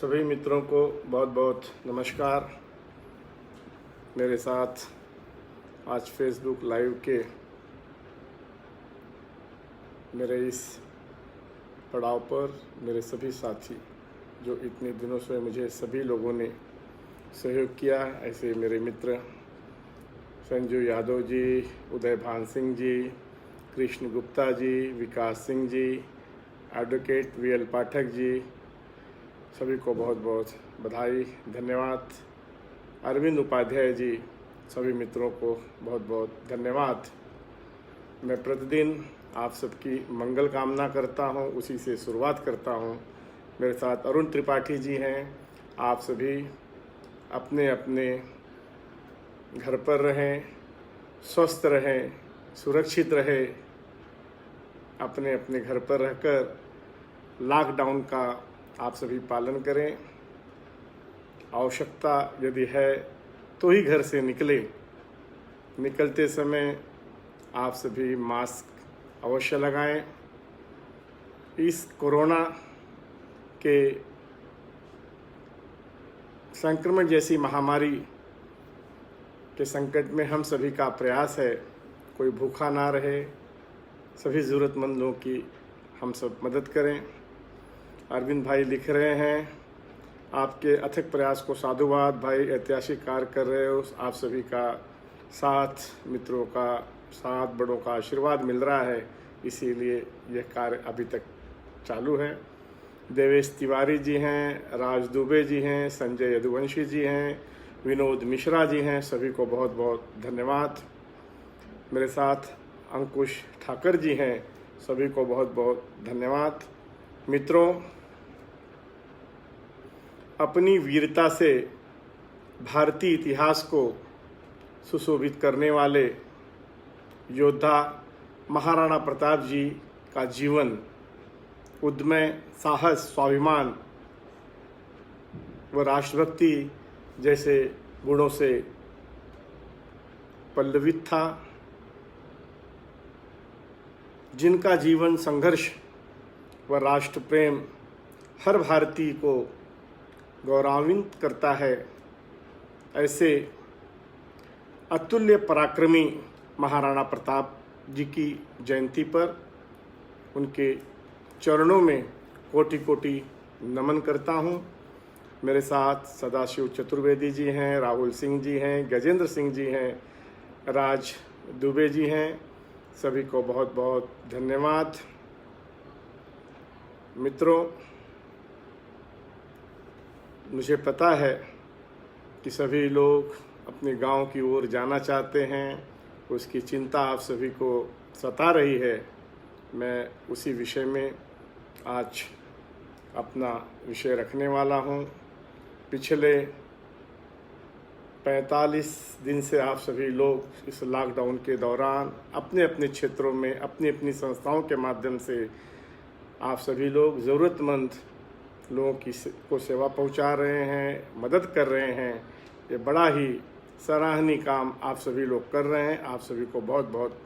सभी मित्रों को बहुत बहुत नमस्कार। मेरे साथ आज फेसबुक लाइव के मेरे इस पड़ाव पर मेरे सभी साथी जो इतने दिनों से मुझे सभी लोगों ने सहयोग किया, ऐसे मेरे मित्र संजू यादव जी, उदय भान सिंह जी, कृष्ण गुप्ता जी, विकास सिंह जी, एडवोकेट वीएल पाठक जी, सभी को बहुत बहुत बधाई, धन्यवाद। अरविंद उपाध्याय जी, सभी मित्रों को बहुत बहुत धन्यवाद। मैं प्रतिदिन आप सबकी मंगल कामना करता हूं, उसी से शुरुआत करता हूं। मेरे साथ अरुण त्रिपाठी जी हैं। आप सभी अपने अपने घर पर रहें, स्वस्थ रहें, सुरक्षित रहें। अपने अपने घर पर रहकर लॉकडाउन का आप सभी पालन करें। आवश्यकता यदि है तो ही घर से निकले। निकलते समय आप सभी मास्क अवश्य लगाएं। इस कोरोना के संक्रमण जैसी महामारी के संकट में हम सभी का प्रयास है कोई भूखा ना रहे, सभी ज़रूरतमंदों की हम सब मदद करें। अरविंद भाई लिख रहे हैं, आपके अथक प्रयास को साधुवाद भाई, ऐतिहासिक कार्य कर रहे हो। आप सभी का साथ, मित्रों का साथ, बड़ों का आशीर्वाद मिल रहा है, इसीलिए यह कार्य अभी तक चालू है। देवेश तिवारी जी हैं, राज दुबे जी हैं, संजय यदुवंशी जी हैं, विनोद मिश्रा जी हैं, सभी को बहुत बहुत धन्यवाद। मेरे साथ अंकुश ठाकर जी हैं, सभी को बहुत बहुत धन्यवाद। मित्रों, अपनी वीरता से भारतीय इतिहास को सुशोभित करने वाले योद्धा महाराणा प्रताप जी का जीवन उद्यम, साहस, स्वाभिमान व राष्ट्रभक्ति जैसे गुणों से पल्लवित था, जिनका जीवन संघर्ष व राष्ट्र प्रेम हर भारतीय को गौरवान्वित करता है। ऐसे अतुल्य पराक्रमी महाराणा प्रताप जी की जयंती पर उनके चरणों में कोटि कोटि नमन करता हूँ। मेरे साथ सदाशिव चतुर्वेदी जी हैं, राहुल सिंह जी हैं, गजेंद्र सिंह जी हैं, राज दुबे जी हैं, सभी को बहुत बहुत धन्यवाद। मित्रों, मुझे पता है कि सभी लोग अपने गांव की ओर जाना चाहते हैं, उसकी चिंता आप सभी को सता रही है। मैं उसी विषय में आज अपना विषय रखने वाला हूं। पिछले 45 दिन से आप सभी लोग इस लॉकडाउन के दौरान अपने अपने क्षेत्रों में अपनी अपनी संस्थाओं के माध्यम से आप सभी लोग ज़रूरतमंद लोगों को सेवा पहुंचा रहे हैं, मदद कर रहे हैं। ये बड़ा ही सराहनीय काम आप सभी लोग कर रहे हैं। आप सभी को बहुत बहुत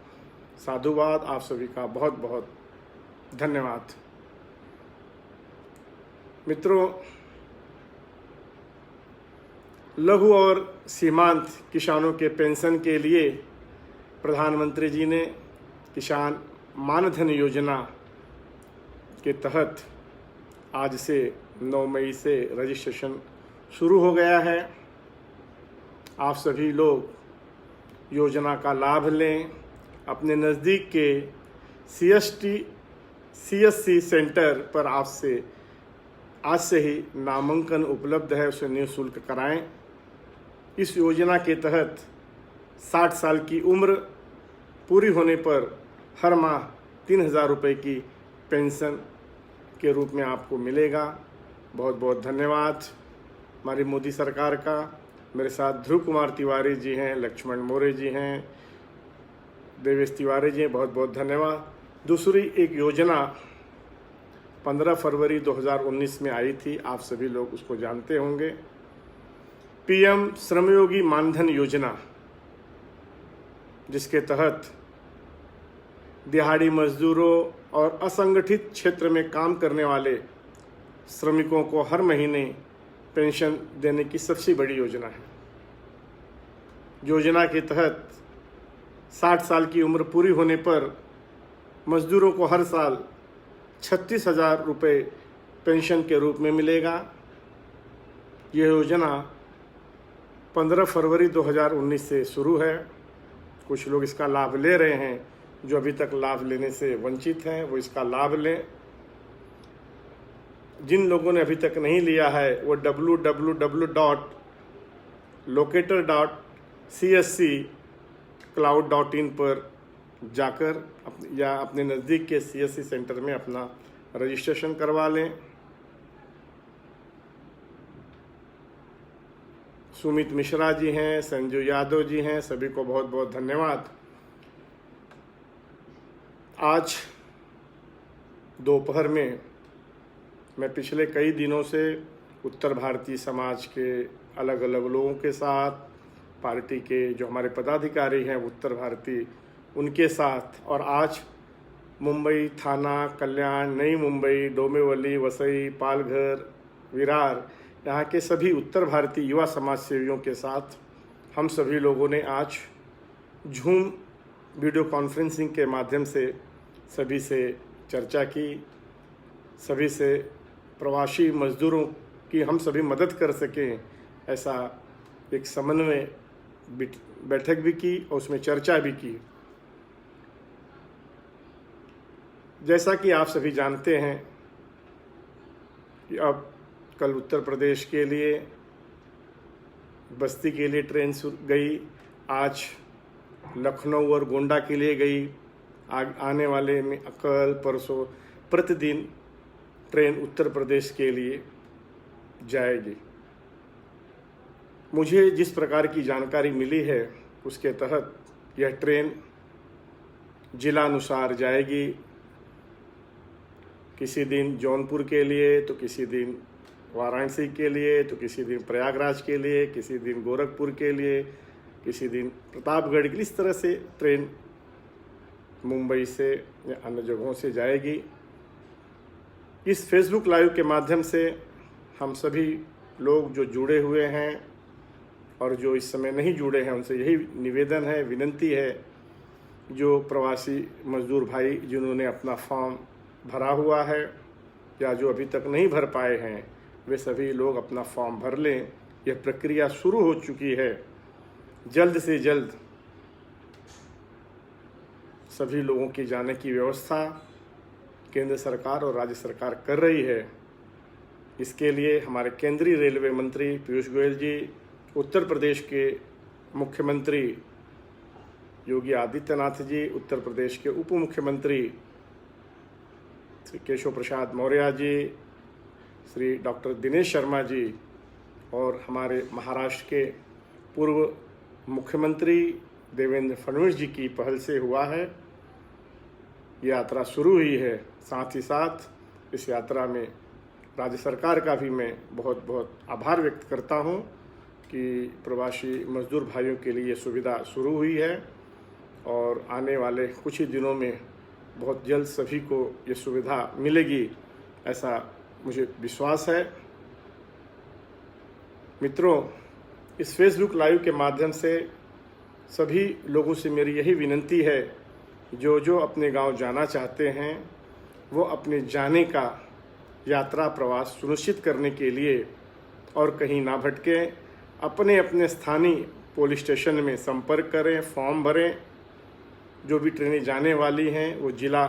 साधुवाद, आप सभी का बहुत बहुत धन्यवाद। मित्रों, लघु और सीमांत किसानों के पेंशन के लिए प्रधानमंत्री जी ने किसान मानधन योजना के तहत आज से 9 मई से रजिस्ट्रेशन शुरू हो गया है। आप सभी लोग योजना का लाभ लें। अपने नज़दीक के CSC सेंटर पर आज से ही नामांकन उपलब्ध है, उसे निःशुल्क कराएं। इस योजना के तहत 60 साल की उम्र पूरी होने पर हर माह 3000 रुपये की पेंशन के रूप में आपको मिलेगा। बहुत बहुत धन्यवाद हमारी मोदी सरकार का। मेरे साथ ध्रुव कुमार तिवारी जी हैं, लक्ष्मण मोरे जी हैं, देवेश तिवारी जी हैं, बहुत बहुत धन्यवाद। दूसरी एक योजना 15 फरवरी 2019 में आई थी, आप सभी लोग उसको जानते होंगे। PM श्रमयोगी मानधन योजना, जिसके तहत दिहाड़ी मजदूरों और असंगठित क्षेत्र में काम करने वाले श्रमिकों को हर महीने पेंशन देने की सबसे बड़ी योजना है। योजना के तहत 60 साल की उम्र पूरी होने पर मजदूरों को हर साल 36,000 रुपये पेंशन के रूप में मिलेगा। यह योजना 15 फरवरी 2019 से शुरू है। कुछ लोग इसका लाभ ले रहे हैं, जो अभी तक लाभ लेने से वंचित हैं वो इसका लाभ लें। जिन लोगों ने अभी तक नहीं लिया है वो www.locator.csccloud.in पर जाकर या अपने नज़दीक के CSC सेंटर में अपना रजिस्ट्रेशन करवा लें। सुमित मिश्रा जी हैं, संजू यादव जी हैं, सभी को बहुत बहुत धन्यवाद। आज दोपहर में मैं पिछले कई दिनों से उत्तर भारतीय समाज के अलग अलग लोगों के साथ, पार्टी के जो हमारे पदाधिकारी हैं उत्तर भारतीय उनके साथ, और आज मुंबई, थाना, कल्याण, नई मुंबई, डोंबिवली, वसई, पालघर, विरार, यहाँ के सभी उत्तर भारतीय युवा समाज सेवियों के साथ हम सभी लोगों ने आज जूम वीडियो कॉन्फ्रेंसिंग के माध्यम से सभी से चर्चा की। सभी से प्रवासी मजदूरों की हम सभी मदद कर सकें, ऐसा एक समन्वय बैठक भी की और उसमें चर्चा भी की। जैसा कि आप सभी जानते हैं कि अब कल उत्तर प्रदेश के लिए, बस्ती के लिए ट्रेन गई, आज लखनऊ और गोंडा के लिए गई, आने वाले में कल परसों प्रतिदिन ट्रेन उत्तर प्रदेश के लिए जाएगी। मुझे जिस प्रकार की जानकारी मिली है उसके तहत यह ट्रेन जिलानुसार जाएगी। किसी दिन जौनपुर के लिए, तो किसी दिन वाराणसी के लिए, तो किसी दिन प्रयागराज के लिए, किसी दिन गोरखपुर के लिए, किसी दिन प्रतापगढ़ के लिए। इस तरह से ट्रेन मुंबई से या अन्य जगहों से जाएगी। इस फेसबुक लाइव के माध्यम से हम सभी लोग जो जुड़े हुए हैं और जो इस समय नहीं जुड़े हैं उनसे यही निवेदन है, विनंती है, जो प्रवासी मजदूर भाई जिन्होंने अपना फॉर्म भरा हुआ है या जो अभी तक नहीं भर पाए हैं, वे सभी लोग अपना फॉर्म भर लें। यह प्रक्रिया शुरू हो चुकी है। जल्द से जल्द सभी लोगों की जाने की व्यवस्था केंद्र सरकार और राज्य सरकार कर रही है। इसके लिए हमारे केंद्रीय रेलवे मंत्री पीयूष गोयल जी, उत्तर प्रदेश के मुख्यमंत्री योगी आदित्यनाथ जी, उत्तर प्रदेश के उप मुख्यमंत्री श्री केशव प्रसाद मौर्य जी, श्री डॉक्टर दिनेश शर्मा जी और हमारे महाराष्ट्र के पूर्व मुख्यमंत्री देवेंद्र फडणवीस जी की पहल से हुआ है। यात्रा शुरू हुई है। साथ ही साथ इस यात्रा में राज्य सरकार का भी मैं बहुत बहुत आभार व्यक्त करता हूं कि प्रवासी मजदूर भाइयों के लिए ये सुविधा शुरू हुई है और आने वाले कुछ ही दिनों में बहुत जल्द सभी को ये सुविधा मिलेगी, ऐसा मुझे विश्वास है। मित्रों, इस फेसबुक लाइव के माध्यम से सभी लोगों से मेरी यही विनंती है, जो जो अपने गांव जाना चाहते हैं वो अपने जाने का यात्रा प्रवास सुनिश्चित करने के लिए और कहीं ना भटकें, अपने अपने स्थानीय पुलिस स्टेशन में संपर्क करें, फॉर्म भरें। जो भी ट्रेनें जाने वाली हैं वो जिला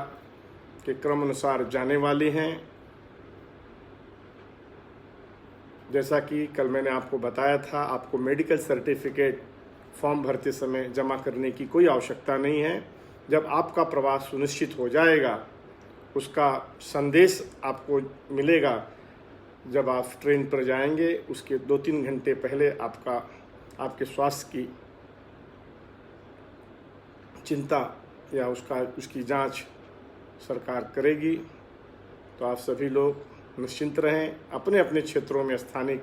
के क्रम अनुसार जाने वाली हैं। जैसा कि कल मैंने आपको बताया था, आपको मेडिकल सर्टिफिकेट फॉर्म भरते समय जमा करने की कोई आवश्यकता नहीं है। जब आपका प्रवास सुनिश्चित हो जाएगा, उसका संदेश आपको मिलेगा। जब आप ट्रेन पर जाएंगे उसके 2-3 घंटे पहले आपके स्वास्थ्य की चिंता या उसकी जांच सरकार करेगी। तो आप सभी लोग निश्चिंत रहें, अपने अपने क्षेत्रों में स्थानिक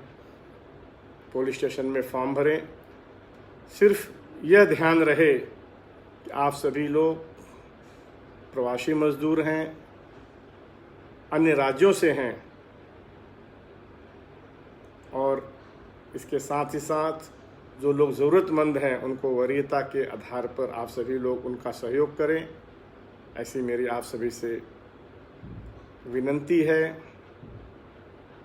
पुलिस स्टेशन में फॉर्म भरें। सिर्फ यह ध्यान रहे कि आप सभी लोग प्रवासी मजदूर हैं, अन्य राज्यों से हैं, और इसके साथ ही साथ जो लोग ज़रूरतमंद हैं उनको वरीयता के आधार पर आप सभी लोग उनका सहयोग करें, ऐसी मेरी आप सभी से विनंती है।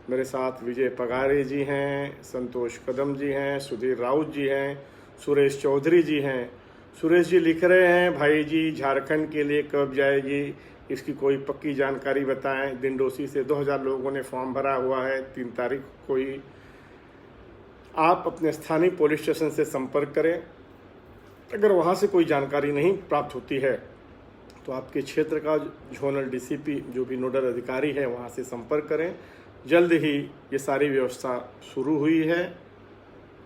मेरे साथ विजय पगारे जी हैं, संतोष कदम जी हैं, सुधीर राउत जी हैं, सुरेश चौधरी जी हैं। सुरेश जी लिख रहे हैं, भाई जी झारखंड के लिए कब जाएगी, इसकी कोई पक्की जानकारी बताएं। दिंडोसी से 2000 लोगों ने फॉर्म भरा हुआ है, 3 तारीख को ही। आप अपने स्थानीय पुलिस स्टेशन से संपर्क करें। अगर वहाँ से कोई जानकारी नहीं प्राप्त होती है तो आपके क्षेत्र का जोनल डीसीपी जो भी नोडल अधिकारी है वहाँ से संपर्क करें। जल्द ही ये सारी व्यवस्था शुरू हुई है,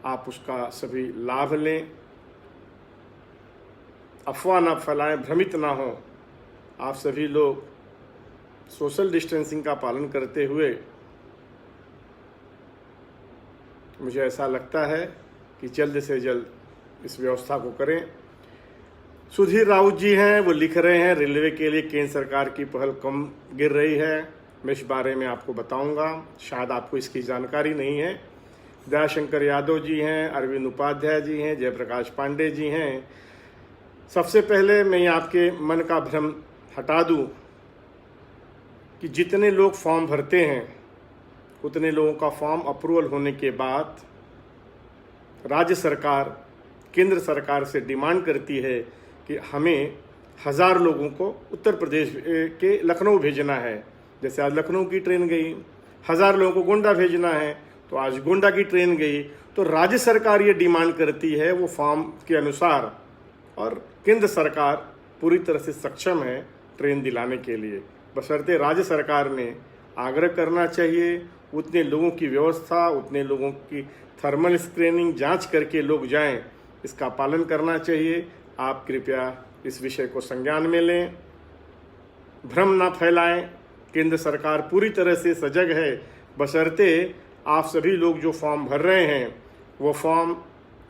आप उसका सभी लाभ लें। अफवाह ना फैलाएं, भ्रमित ना हो। आप सभी लोग सोशल डिस्टेंसिंग का पालन करते हुए, मुझे ऐसा लगता है कि जल्द से जल्द इस व्यवस्था को करें। सुधीर राउत जी हैं, वो लिख रहे हैं रेलवे के लिए केंद्र सरकार की पहल कम गिर रही है। मैं इस बारे में आपको बताऊंगा, शायद आपको इसकी जानकारी नहीं है। दयाशंकर यादव जी हैं, अरविंद उपाध्याय जी हैं, जयप्रकाश पांडे जी हैं। सबसे पहले मैं आपके मन का भ्रम हटा दूं कि जितने लोग फॉर्म भरते हैं उतने लोगों का फॉर्म अप्रूवल होने के बाद राज्य सरकार केंद्र सरकार से डिमांड करती है कि हमें 1000 लोगों को उत्तर प्रदेश के लखनऊ भेजना है। जैसे आज लखनऊ की ट्रेन गई, 1000 लोगों को गोंडा भेजना है, तो आज गोंडा की ट्रेन गई। तो राज्य सरकार ये डिमांड करती है वो फॉर्म के अनुसार, और केंद्र सरकार पूरी तरह से सक्षम है ट्रेन दिलाने के लिए। बशर्ते राज्य सरकार ने आग्रह करना चाहिए, उतने लोगों की व्यवस्था, उतने लोगों की थर्मल स्क्रीनिंग जांच करके लोग जाएं, इसका पालन करना चाहिए। आप कृपया इस विषय को संज्ञान में लें, भ्रम ना फैलाएं। केंद्र सरकार पूरी तरह से सजग है, बशर्ते आप सभी लोग जो फॉर्म भर रहे हैं वो फॉर्म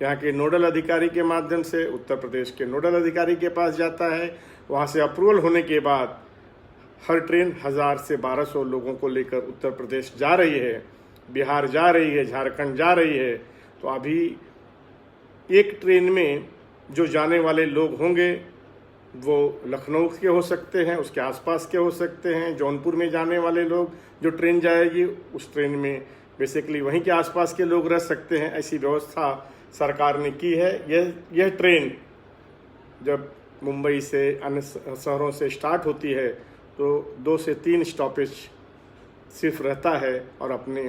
यहाँ के नोडल अधिकारी के माध्यम से उत्तर प्रदेश के नोडल अधिकारी के पास जाता है। वहाँ से अप्रूवल होने के बाद हर ट्रेन 1000 से 1200 लोगों को लेकर उत्तर प्रदेश जा रही है, बिहार जा रही है, झारखंड जा रही है। तो अभी एक ट्रेन में जो जाने वाले लोग होंगे वो लखनऊ के हो सकते हैं, उसके आसपास के हो सकते हैं। जौनपुर में जाने वाले लोग जो ट्रेन जाएगी उस ट्रेन में बेसिकली वहीं के आसपास के लोग रह सकते हैं। ऐसी व्यवस्था सरकार ने की है। यह ट्रेन जब मुंबई से अन्य शहरों से स्टार्ट होती है तो 2 से 3 स्टॉपेज सिर्फ रहता है और अपने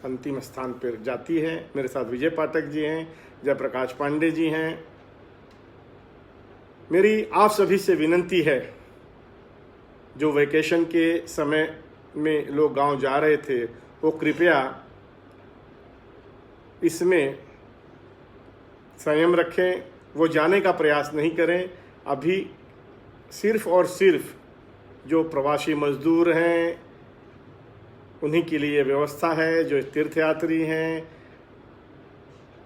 अंतिम स्थान पर जाती है। मेरे साथ विजय पाठक जी हैं, जयप्रकाश पांडे जी हैं। मेरी आप सभी से विनंती है, जो वैकेशन के समय में लोग गांव जा रहे थे वो कृपया इसमें संयम रखें, वो जाने का प्रयास नहीं करें। अभी सिर्फ और सिर्फ जो प्रवासी मजदूर हैं उन्हीं के लिए व्यवस्था है, जो तीर्थयात्री हैं,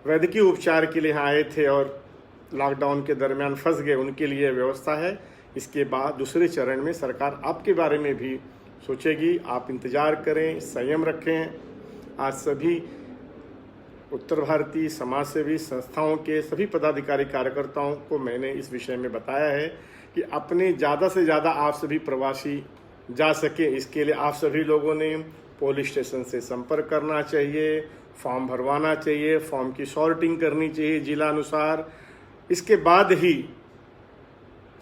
वैद्यकीय उपचार के लिए आए थे और लॉकडाउन के दरमियान फंस गए, उनके लिए व्यवस्था है। इसके बाद दूसरे चरण में सरकार आपके बारे में भी सोचेगी। आप इंतज़ार करें, संयम रखें। आज सभी उत्तर भारतीय समाजसेवी संस्थाओं के सभी पदाधिकारी कार्यकर्ताओं को मैंने इस विषय में बताया है कि अपने ज़्यादा से ज़्यादा आप सभी प्रवासी जा सके, इसके लिए आप सभी लोगों ने पुलिस स्टेशन से संपर्क करना चाहिए, फॉर्म भरवाना चाहिए, फॉर्म की सॉर्टिंग करनी चाहिए जिला अनुसार। इसके बाद ही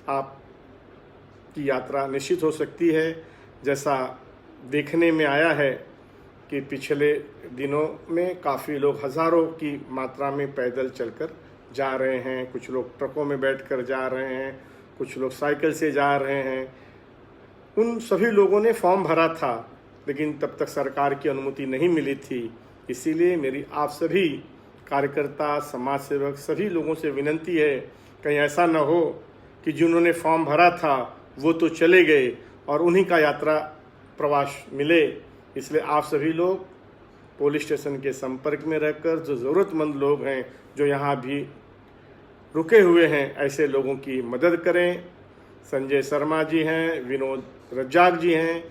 आपकी यात्रा निश्चित हो सकती है। जैसा देखने में आया है कि पिछले दिनों में काफ़ी लोग हज़ारों की मात्रा में पैदल चलकर जा रहे हैं, कुछ लोग ट्रकों में बैठकर जा रहे हैं, कुछ लोग साइकिल से जा रहे हैं। उन सभी लोगों ने फॉर्म भरा था, लेकिन तब तक सरकार की अनुमति नहीं मिली थी। इसीलिए मेरी आप सभी कार्यकर्ता, समाज सेवक सभी लोगों से विनंती है, कहीं ऐसा न हो कि जिन्होंने फॉर्म भरा था वो तो चले गए और उन्हीं का यात्रा प्रवास मिले। इसलिए आप सभी लोग पुलिस स्टेशन के संपर्क में रहकर जो ज़रूरतमंद लोग हैं, जो यहाँ भी रुके हुए हैं, ऐसे लोगों की मदद करें। संजय शर्मा जी हैं, विनोद रज्जाक जी हैं,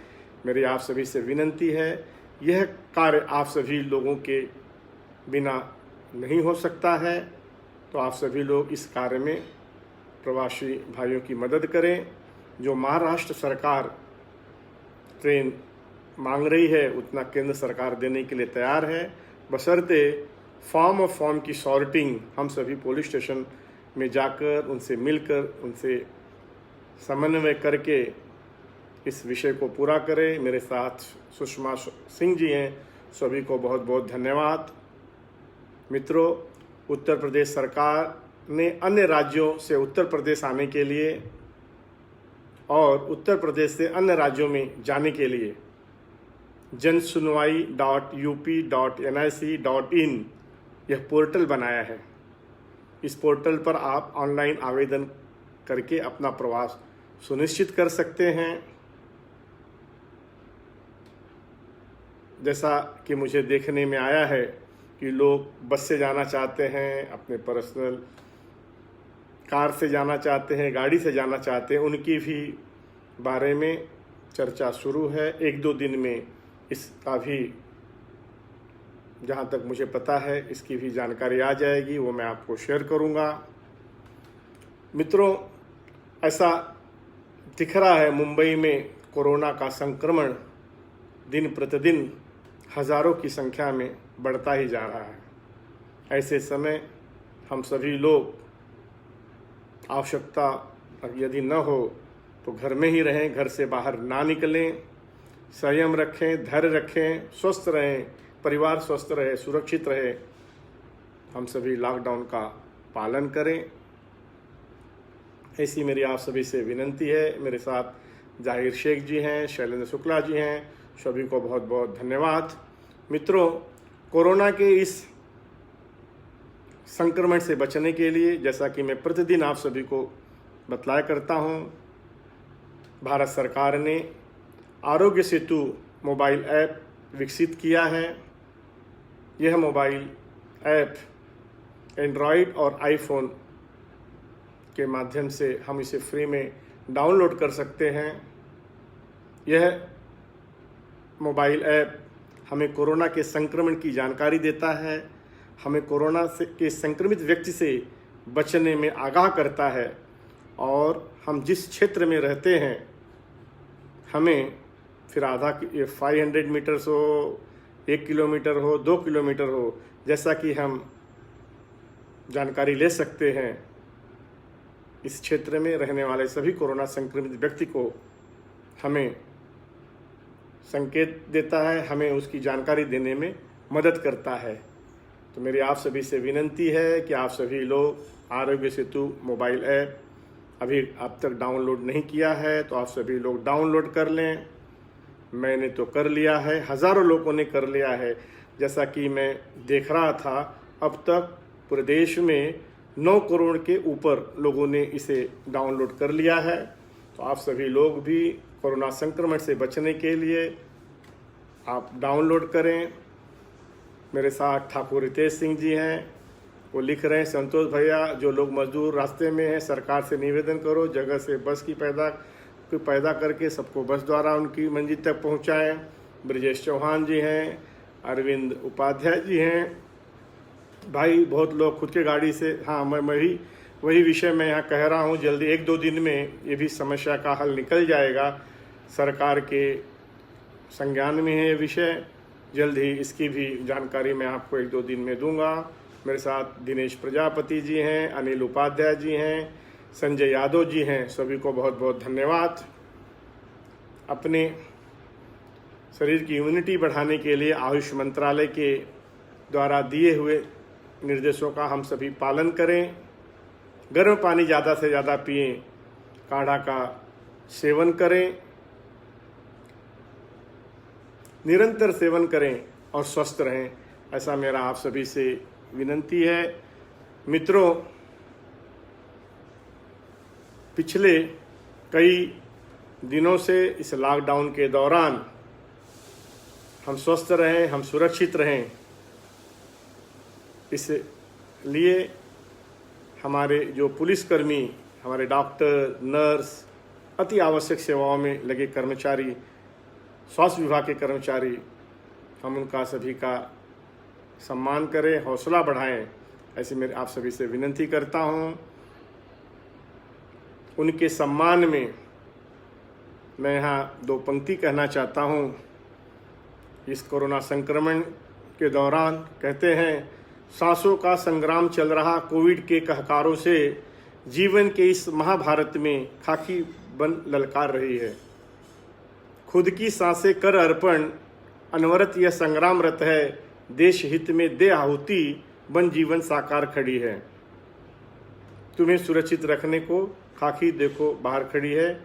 मेरी आप सभी से विनंती है यह कार्य आप सभी लोगों के बिना नहीं हो सकता है, तो आप सभी लोग इस कार्य में प्रवासी भाइयों की मदद करें। जो महाराष्ट्र सरकार ट्रेन मांग रही है उतना केंद्र सरकार देने के लिए तैयार है, बशर्ते फॉर्म की सॉर्टिंग हम सभी पुलिस स्टेशन में जाकर उनसे मिलकर उनसे समन्वय करके इस विषय को पूरा करें। मेरे साथ सुषमा सिंह जी हैं, सभी को बहुत बहुत धन्यवाद। मित्रों, उत्तर प्रदेश सरकार ने अन्य राज्यों से उत्तर प्रदेश आने के लिए और उत्तर प्रदेश से अन्य राज्यों में जाने के लिए jansunuwai.up.nic.in यह पोर्टल बनाया है। इस पोर्टल पर आप ऑनलाइन आवेदन करके अपना प्रवास सुनिश्चित कर सकते हैं। जैसा कि मुझे देखने में आया है कि लोग बस से जाना चाहते हैं, अपने पर्सनल कार से जाना चाहते हैं, गाड़ी से जाना चाहते हैं, उनकी भी बारे में चर्चा शुरू है। 1-2 दिन में इसका भी, जहाँ तक मुझे पता है, इसकी भी जानकारी आ जाएगी, वो मैं आपको शेयर करूँगा। मित्रों, ऐसा दिख रहा है मुंबई में कोरोना का संक्रमण दिन प्रतिदिन हज़ारों की संख्या में बढ़ता ही जा रहा है। ऐसे समय हम सभी लोग आवश्यकता यदि न हो तो घर में ही रहें, घर से बाहर ना निकलें, संयम रखें, धैर्य रखें, स्वस्थ रहें, परिवार स्वस्थ रहे, सुरक्षित रहे। हम सभी लॉकडाउन का पालन करें, ऐसी मेरी आप सभी से विनंती है। मेरे साथ जाहिर शेख जी हैं, शैलेंद्र शुक्ला जी हैं, सभी को बहुत बहुत धन्यवाद। मित्रों, कोरोना के इस संक्रमण से बचने के लिए, जैसा कि मैं प्रतिदिन आप सभी को बतलाया करता हूं, भारत सरकार ने आरोग्य सेतु मोबाइल ऐप विकसित किया है। यह मोबाइल ऐप एंड्रॉयड और आईफोन के माध्यम से हम इसे फ्री में डाउनलोड कर सकते हैं। यह मोबाइल ऐप हमें कोरोना के संक्रमण की जानकारी देता है, हमें कोरोना से के संक्रमित व्यक्ति से बचने में आगाह करता है, और हम जिस क्षेत्र में रहते हैं हमें फिर 500 मीटर्स हो, 1 किलोमीटर हो, 2 किलोमीटर हो, जैसा कि हम जानकारी ले सकते हैं, इस क्षेत्र में रहने वाले सभी कोरोना संक्रमित व्यक्ति को हमें संकेत देता है, हमें उसकी जानकारी देने में मदद करता है। तो मेरी आप सभी से विनंती है कि आप सभी लोग आरोग्य सेतु मोबाइल ऐप अभी अब तक डाउनलोड नहीं किया है तो आप सभी लोग डाउनलोड कर लें। मैंने तो कर लिया है, हज़ारों लोगों ने कर लिया है। जैसा कि मैं देख रहा था, अब तक पूरे देश में 9 करोड़ के ऊपर लोगों ने इसे डाउनलोड कर लिया है। तो आप सभी लोग भी कोरोना संक्रमण से बचने के लिए आप डाउनलोड करें। मेरे साथ ठाकुर रितेश सिंह जी हैं, वो लिख रहे हैं, संतोष भैया, जो लोग मजदूर रास्ते में हैं, सरकार से निवेदन करो जगह से बस की पैदा करके सबको बस द्वारा उनकी मंजिल तक पहुंचाएं। ब्रजेश चौहान जी हैं, अरविंद उपाध्याय जी हैं। भाई, बहुत लोग खुद के गाड़ी से, हाँ, मैं वही विषय मैं यहाँ कह रहा हूँ। जल्दी 1-2 दिन में ये भी समस्या का हल निकल जाएगा। सरकार के संज्ञान में है ये विषय, जल्द ही इसकी भी जानकारी मैं आपको 1-2 दिन में दूंगा। मेरे साथ दिनेश प्रजापति जी हैं, अनिल उपाध्याय जी हैं, संजय यादव जी हैं, सभी को बहुत बहुत धन्यवाद। अपने शरीर की इम्यूनिटी बढ़ाने के लिए आयुष मंत्रालय के द्वारा दिए हुए निर्देशों का हम सभी पालन करें। गर्म पानी ज़्यादा से ज़्यादा पिएं, काढ़ा का सेवन करें, निरंतर सेवन करें और स्वस्थ रहें, ऐसा मेरा आप सभी से विनंती है। मित्रों, पिछले कई दिनों से इस लॉकडाउन के दौरान हम स्वस्थ रहें, हम सुरक्षित रहें, इसलिए हमारे जो पुलिसकर्मी, हमारे डॉक्टर, नर्स, अति आवश्यक सेवाओं में लगे कर्मचारी, स्वास्थ्य विभाग के कर्मचारी, हम उनका सभी का सम्मान करें, हौसला बढ़ाएं, ऐसी मेरे आप सभी से विनती करता हूं। उनके सम्मान में मैं यहाँ 2 पंक्ति कहना चाहता हूँ। इस कोरोना संक्रमण के दौरान कहते हैं, सांसों का संग्राम चल रहा कोविड के कहकारों से, जीवन के इस महाभारत में खाकी बन ललकार रही है। खुद की सांसें कर अर्पण, अनवरत यह संग्रामरत है, देश हित में दे आहुति, बन जीवन साकार खड़ी है। तुम्हें सुरक्षित रखने को खाकी देखो बाहर खड़ी है।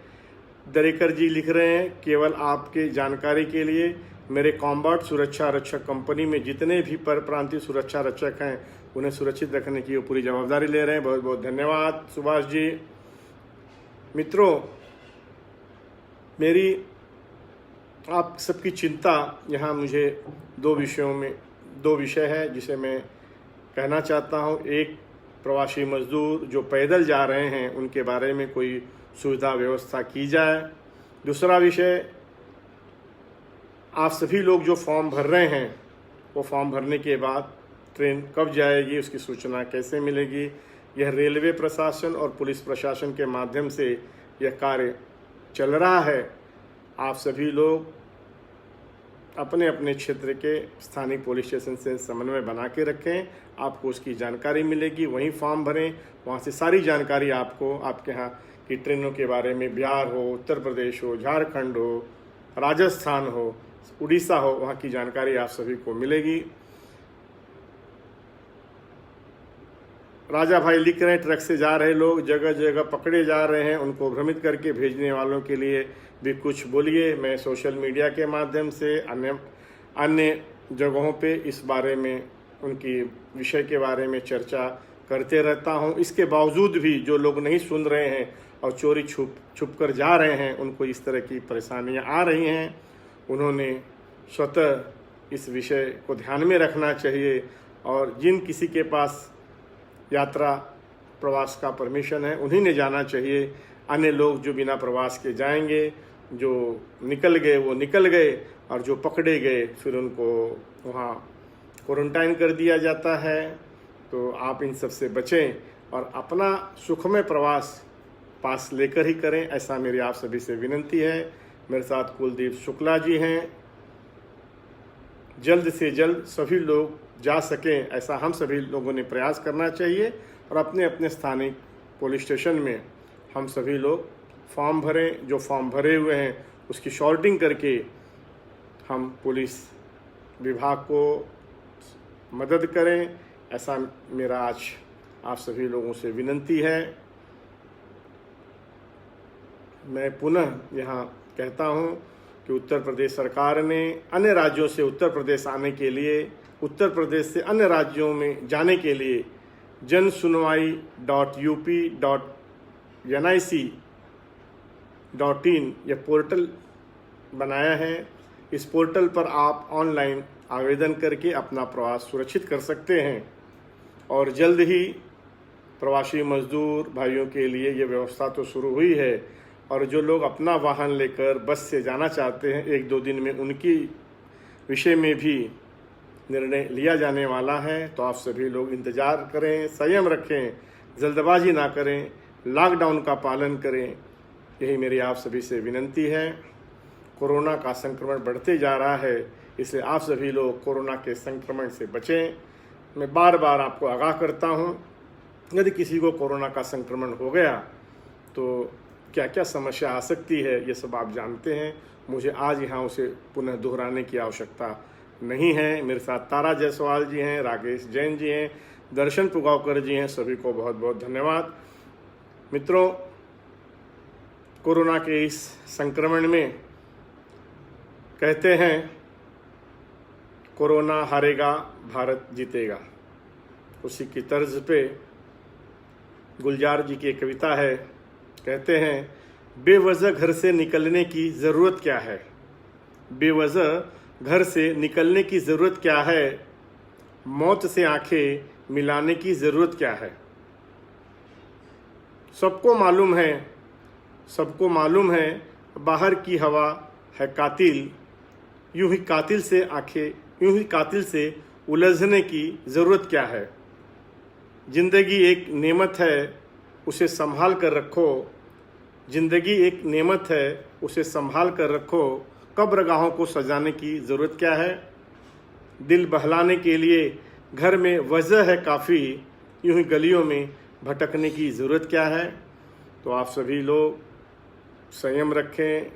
दरेकर जी लिख रहे हैं, केवल आपके जानकारी के लिए, मेरे कॉम्बैट सुरक्षा रक्षक कंपनी में जितने भी प्रांतीय सुरक्षा रक्षक हैं, उन्हें सुरक्षित रखने की वो पूरी जवाबदारी ले रहे हैं। बहुत बहुत धन्यवाद सुभाष जी। मित्रों, मेरी आप सबकी चिंता यहाँ मुझे 2 विषय है जिसे मैं कहना चाहता हूँ। एक, प्रवासी मजदूर जो पैदल जा रहे हैं, उनके बारे में कोई सुविधा व्यवस्था की जाए। दूसरा विषय, आप सभी लोग जो फॉर्म भर रहे हैं, वो फॉर्म भरने के बाद ट्रेन कब जाएगी, उसकी सूचना कैसे मिलेगी। यह रेलवे प्रशासन और पुलिस प्रशासन के माध्यम से यह कार्य चल रहा है। आप सभी लोग अपने अपने क्षेत्र के स्थानिक पुलिस स्टेशन से समन्वय बना के रखें, आपको उसकी जानकारी मिलेगी। वहीं फॉर्म भरें, वहाँ से सारी जानकारी आपको आपके यहाँ की ट्रेनों के बारे में, बिहार हो, उत्तर प्रदेश हो, झारखंड हो, राजस्थान हो, उड़ीसा हो, वहाँ की जानकारी आप सभी को मिलेगी। राजा भाई लिख रहे हैं, ट्रक से जा रहे लोग जगह जगह पकड़े जा रहे हैं, उनको भ्रमित करके भेजने वालों के लिए भी कुछ बोलिए। मैं सोशल मीडिया के माध्यम से अन्य जगहों पे इस बारे में, उनकी विषय के बारे में चर्चा करते रहता हूं। इसके बावजूद भी जो लोग नहीं सुन रहे हैं और चोरी छुप कर जा रहे हैं, उनको इस तरह की परेशानियां आ रही हैं। उन्होंने स्वतः इस विषय को ध्यान में रखना चाहिए, और जिन किसी के पास यात्रा प्रवास का परमिशन है, उन्हीं ने जाना चाहिए। अन्य लोग जो बिना प्रवास के जाएंगे, जो निकल गए वो निकल गए, और जो पकड़े गए फिर उनको वहाँ क्वारंटाइन कर दिया जाता है। तो आप इन सब से बचें और अपना सुखमय प्रवास पास लेकर ही करें, ऐसा मेरी आप सभी से विनती है। मेरे साथ कुलदीप शुक्ला जी हैं। जल्द से जल्द सभी लोग जा सकें, ऐसा हम सभी लोगों ने प्रयास करना चाहिए, और अपने अपने स्थानिक पुलिस स्टेशन में हम सभी लोग फॉर्म भरें। जो फॉर्म भरे हुए हैं उसकी शॉर्टिंग करके हम पुलिस विभाग को मदद करें, ऐसा मेरा आज आप सभी लोगों से विनती है। मैं पुनः यहाँ कहता हूँ कि उत्तर प्रदेश सरकार ने अन्य राज्यों से उत्तर प्रदेश आने के लिए, उत्तर प्रदेश से अन्य राज्यों में जाने के लिए JanSunwai.up.nic.in यह पोर्टल बनाया है। इस पोर्टल पर आप ऑनलाइन आवेदन करके अपना प्रवास सुरक्षित कर सकते हैं, और जल्द ही प्रवासी मजदूर भाइयों के लिए ये व्यवस्था तो शुरू हुई है, और जो लोग अपना वाहन लेकर बस से जाना चाहते हैं, 1-2 दिन में उनकी विषय में भी निर्णय लिया जाने वाला है। तो आप सभी लोग इंतज़ार करें, संयम रखें, जल्दबाजी ना करें, लॉकडाउन का पालन करें, यही मेरी आप सभी से विनती है। कोरोना का संक्रमण बढ़ते जा रहा है, इसलिए आप सभी लोग कोरोना के संक्रमण से बचें। मैं बार बार आपको आगाह करता हूँ, यदि किसी को कोरोना का संक्रमण हो गया तो क्या क्या समस्या आ सकती है, ये सब आप जानते हैं। मुझे आज यहाँ उसे पुनः दोहराने की आवश्यकता नहीं है। मेरे साथ तारा जायसवाल जी हैं, राकेश जैन जी हैं, दर्शन पुगावकर जी हैं, सभी को बहुत बहुत धन्यवाद। मित्रों, कोरोना के इस संक्रमण में कहते हैं, कोरोना हारेगा भारत जीतेगा। उसी की तर्ज पे गुलजार जी की एक कविता है, कहते हैं, बेवजह घर से निकलने की ज़रूरत क्या है, बेवजह घर से निकलने की ज़रूरत क्या है, मौत से आंखें मिलाने की ज़रूरत क्या है। सबको मालूम है बाहर की हवा है कातिल, यूं ही कातिल से आंखें यूं ही कातिल से उलझने की ज़रूरत क्या है। ज़िंदगी एक नेमत है, उसे संभाल कर रखो। ज़िंदगी एक नेमत है, उसे संभाल कर रखो। कब्रगाहों को सजाने की ज़रूरत क्या है। दिल बहलाने के लिए घर में वजह है काफ़ी, यूं ही गलियों में भटकने की ज़रूरत क्या है। तो आप सभी लोग संयम रखें,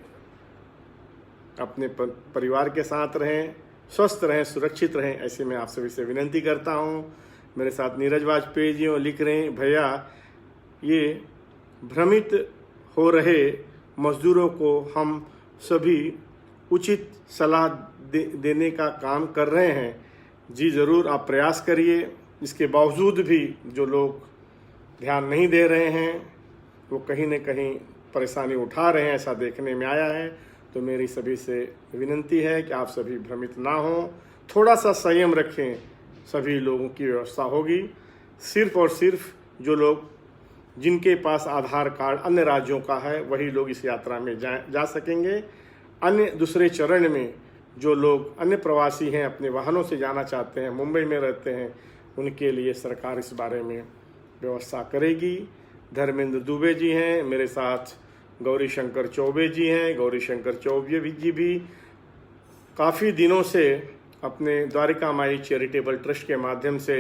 अपने परिवार के साथ रहें, स्वस्थ रहें, सुरक्षित रहें, ऐसे मैं आप सभी से विनती करता हूं। मेरे साथ नीरज वाजपेयी जी लिख रहे हैं, भैया ये भ्रमित हो रहे मजदूरों को हम सभी उचित सलाह देने का काम कर रहे हैं। जी ज़रूर, आप प्रयास करिए। इसके बावजूद भी जो लोग ध्यान नहीं दे रहे हैं वो कहीं न कहीं परेशानी उठा रहे हैं, ऐसा देखने में आया है। तो मेरी सभी से विनती है कि आप सभी भ्रमित ना हों, थोड़ा सा संयम रखें, सभी लोगों की व्यवस्था होगी। सिर्फ और सिर्फ जो लोग जिनके पास आधार कार्ड अन्य राज्यों का है वही लोग इस यात्रा में जा सकेंगे। अन्य दूसरे चरण में जो लोग अन्य प्रवासी हैं, अपने वाहनों से जाना चाहते हैं, मुंबई में रहते हैं, उनके लिए सरकार इस बारे में व्यवस्था करेगी। धर्मेंद्र दुबे जी हैं, मेरे साथ गौरी शंकर चौबे जी हैं। गौरी शंकर चौबे जी भी काफ़ी दिनों से अपने द्वारिका माई चैरिटेबल ट्रस्ट के माध्यम से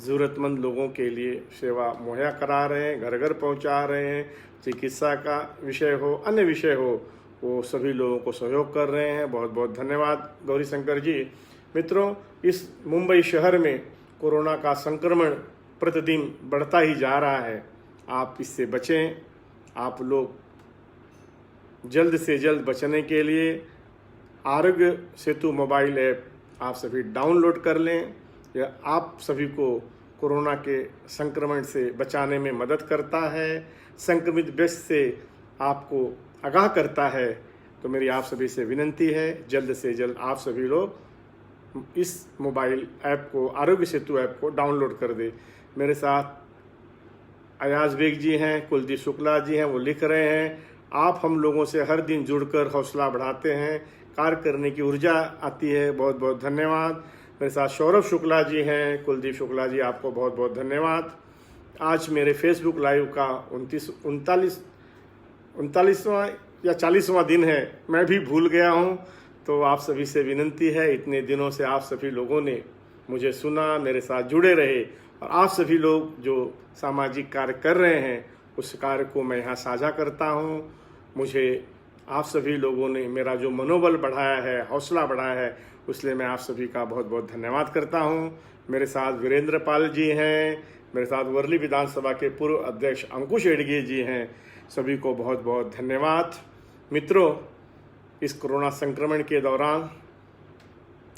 ज़रूरतमंद लोगों के लिए सेवा मुहैया करा रहे हैं, घर घर पहुंचा रहे हैं। चिकित्सा का विषय हो, अन्य विषय हो, वो सभी लोगों को सहयोग कर रहे हैं। बहुत बहुत धन्यवाद गौरी शंकर जी। मित्रों, इस मुंबई शहर में कोरोना का संक्रमण प्रतिदिन बढ़ता ही जा रहा है। आप इससे बचें। आप लोग जल्द से जल्द बचने के लिए आरोग्य सेतु मोबाइल ऐप आप सभी डाउनलोड कर लें। यह आप सभी को कोरोना के संक्रमण से बचाने में मदद करता है, संक्रमित व्यक्ति से आपको आगाह करता है। तो मेरी आप सभी से विनती है, जल्द से जल्द आप सभी लोग इस मोबाइल ऐप को, आरोग्य सेतु ऐप को डाउनलोड कर दे। मेरे साथ अयाज बेग जी हैं, कुलदीप शुक्ला जी हैं, वो लिख रहे हैं, आप हम लोगों से हर दिन जुड़कर हौसला बढ़ाते हैं, कार्य करने की ऊर्जा आती है। बहुत बहुत धन्यवाद। मेरे साथ सौरभ शुक्ला जी हैं, कुलदीप शुक्ला जी, आपको बहुत बहुत धन्यवाद। आज मेरे फेसबुक लाइव का 39वां या 40वां दिन है, मैं भी भूल गया हूं। तो आप सभी से विनती है, इतने दिनों से आप सभी लोगों ने मुझे सुना, मेरे साथ जुड़े रहे, और आप सभी लोग जो सामाजिक कार्य कर रहे हैं उस कार्य को मैं यहाँ साझा करता हूँ। मुझे आप सभी लोगों ने मेरा जो मनोबल बढ़ाया है, हौसला बढ़ाया है, इसलिए मैं आप सभी का बहुत बहुत धन्यवाद करता हूँ। मेरे साथ वीरेंद्र पाल जी हैं, मेरे साथ वर्ली विधानसभा के पूर्व अध्यक्ष अंकुश एडगे जी हैं। सभी को बहुत बहुत धन्यवाद। मित्रों, इस कोरोना संक्रमण के दौरान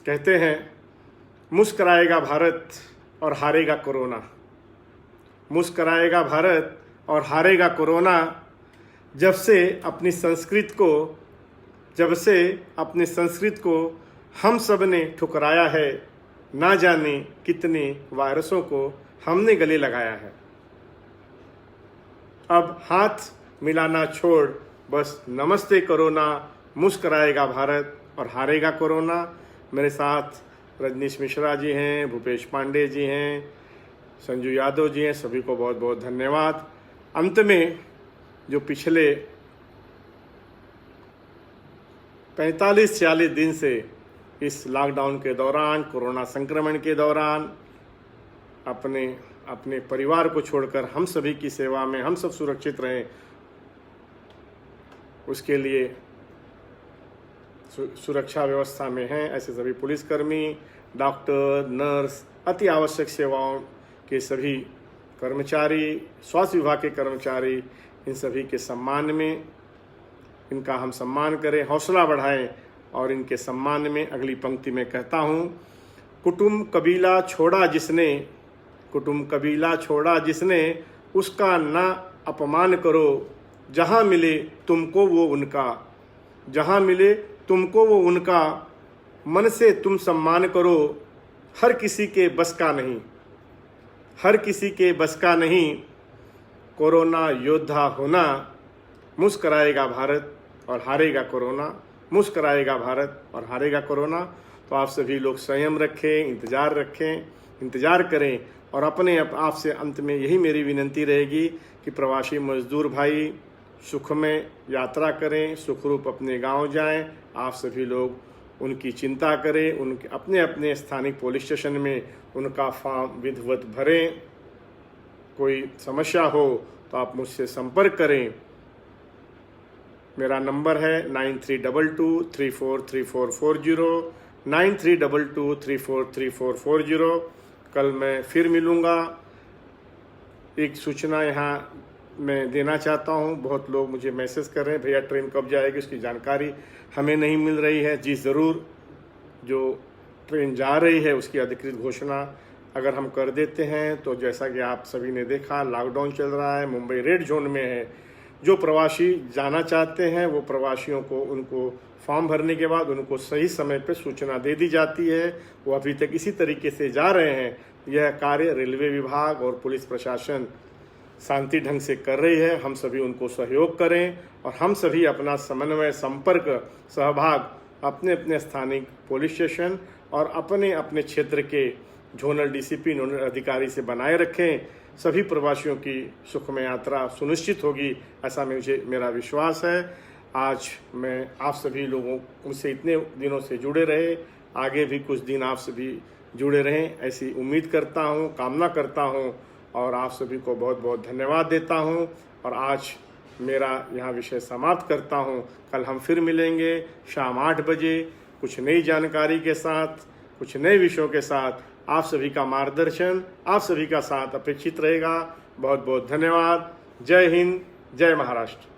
कहते हैं, मुस्कराएगा भारत और हारेगा कोरोना। मुस्कराएगा भारत और हारेगा कोरोना। जब से अपनी संस्कृत को हम सब ने ठुकराया है, ना जाने कितने वायरसों को हमने गले लगाया है। अब हाथ मिलाना छोड़ बस नमस्ते कोरोना, मुस्कराएगा भारत और हारेगा कोरोना। मेरे साथ रजनीश मिश्रा जी हैं, भूपेश पांडे जी हैं, संजू यादव जी हैं, सभी को बहुत बहुत धन्यवाद। अंत में जो पिछले 45-46 दिन से इस लॉकडाउन के दौरान, कोरोना संक्रमण के दौरान अपने परिवार को छोड़कर हम सभी की सेवा में हम सब सुरक्षित रहें, उसके लिए सुरक्षा व्यवस्था में हैं ऐसे सभी पुलिसकर्मी, डॉक्टर, नर्स, अति आवश्यक सेवाओं के सभी कर्मचारी, स्वास्थ्य विभाग के कर्मचारी, इन सभी के सम्मान में इनका हम सम्मान करें, हौसला बढ़ाएं। और इनके सम्मान में अगली पंक्ति में कहता हूँ, कुटुंब कबीला छोड़ा जिसने उसका ना अपमान करो। जहाँ मिले तुमको वो उनका मन से तुम सम्मान करो। हर किसी के बस का नहीं कोरोना योद्धा होना। मुस्कराएगा भारत और हारेगा कोरोना। मुस्कराएगा भारत और हारेगा कोरोना। तो आप सभी लोग संयम रखें, इंतज़ार करें और अपने आप से अंत में यही मेरी विनती रहेगी कि प्रवासी मजदूर भाई सुख में यात्रा करें, सुखरूप अपने गांव जाएं। आप सभी लोग उनकी चिंता करें, उनके अपने अपने स्थानिक पुलिस स्टेशन में उनका फॉर्म विधिवत भरें। कोई समस्या हो तो आप मुझसे संपर्क करें। मेरा नंबर है 9322343440, 9322343440। कल मैं फिर मिलूँगा। एक सूचना यहाँ मैं देना चाहता हूँ, बहुत लोग मुझे मैसेज कर रहे हैं, भैया ट्रेन कब जाएगी, उसकी जानकारी हमें नहीं मिल रही है। जी ज़रूर, जो ट्रेन जा रही है उसकी अधिकृत घोषणा अगर हम कर देते हैं तो जैसा कि आप सभी ने देखा, लॉकडाउन चल रहा है, मुंबई रेड जोन में है। जो प्रवासी जाना चाहते हैं वो प्रवासियों को उनको फॉर्म भरने के बाद उनको सही समय पर सूचना दे दी जाती है। वो अभी तक इसी तरीके से जा रहे हैं। यह कार्य रेलवे विभाग और पुलिस प्रशासन शांति ढंग से कर रही है। हम सभी उनको सहयोग करें और हम सभी अपना समन्वय, संपर्क, सहभाग अपने अपने स्थानिक पुलिस स्टेशन और अपने अपने क्षेत्र के जोनल डीसीपी, नोडल अधिकारी से बनाए रखें। सभी प्रवासियों की सुखमय यात्रा सुनिश्चित होगी, ऐसा मेरा विश्वास है। आज मैं आप सभी लोगों से इतने दिनों से जुड़े रहे, आगे भी कुछ दिन आप सभी जुड़े रहें, ऐसी उम्मीद करता हूं, कामना करता हूं और आप सभी को बहुत बहुत धन्यवाद देता हूं। और आज मेरा यहाँ विषय समाप्त करता हूं। कल हम फिर मिलेंगे शाम 8 बजे कुछ नई जानकारी के साथ, कुछ नए विषयों के साथ। आप सभी का मार्गदर्शन, आप सभी का साथ अपेक्षित रहेगा। बहुत बहुत धन्यवाद। जय हिंद, जय महाराष्ट्र।